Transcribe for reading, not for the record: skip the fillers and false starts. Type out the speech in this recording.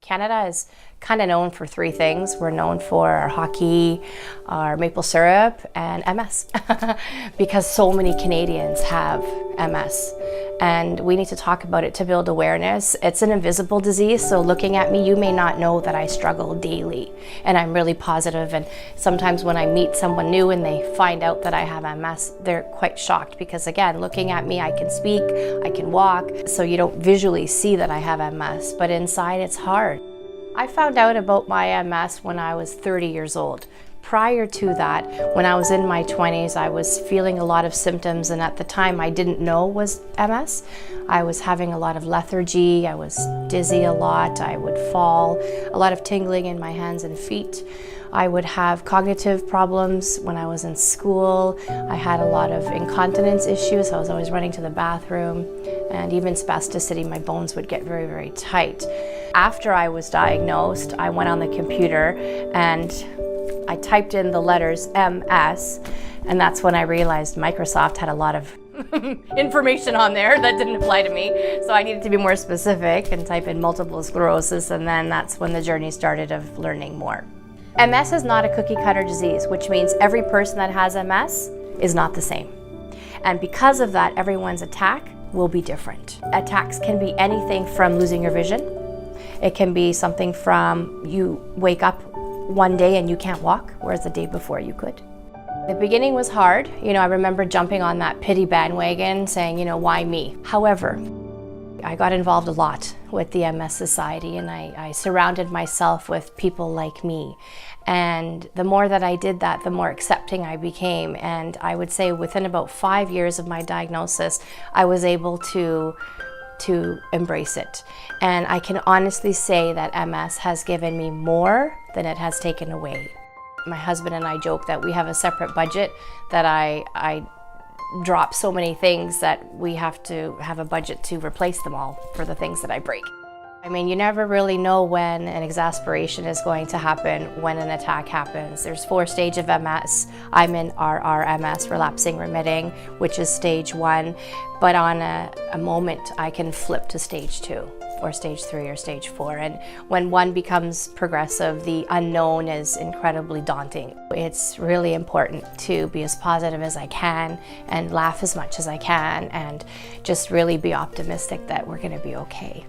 Canada is kind of known for three things. We're known for our hockey, our maple syrup, and MS because so many Canadians have MS. And we need to talk about it to build awareness. It's an invisible disease, so looking at me, you may not know that I struggle daily. And I'm really positive, and sometimes when I meet someone new and they find out that I have MS, they're quite shocked because again, looking at me, I can speak, I can walk, so you don't visually see that I have MS, but inside it's hard. I found out about my MS when I was 30 years old. Prior to that, when I was in my 20s, I was feeling a lot of symptoms, and at the time I didn't know was MS. I was having a lot of lethargy, I was dizzy a lot, I would fall, a lot of tingling in my hands and feet. I would have cognitive problems when I was in school. I had a lot of incontinence issues, so I was always running to the bathroom, and even spasticity, my bones would get very, very tight. After I was diagnosed, I went on the computer and I typed in the letters MS, and that's when I realized Microsoft had a lot of information on there that didn't apply to me. So I needed to be more specific and type in multiple sclerosis, and then that's when the journey started of learning more. MS is not a cookie cutter disease, which means every person that has MS is not the same. And because of that, everyone's attack will be different. Attacks can be anything from losing your vision. It can be something from you wake up one day and you can't walk, whereas the day before you could. The beginning was hard. I remember jumping on that pity bandwagon saying, why me? However, I got involved a lot with the MS Society, and I surrounded myself with people like me. And the more that I did that, the more accepting I became. And I would say within about 5 years of my diagnosis, I was able to embrace it. And I can honestly say that MS has given me more than it has taken away. My husband and I joke that we have a separate budget, that I drop so many things that we have to have a budget to replace them all for the things that I break. You never really know when an exasperation is going to happen, when an attack happens. There's 4 stages of MS. I'm in RRMS, relapsing-remitting, which is stage 1. But on a moment, I can flip to stage 2, or stage 3, or stage 4. And when one becomes progressive, the unknown is incredibly daunting. It's really important to be as positive as I can and laugh as much as I can and just really be optimistic that we're going to be okay.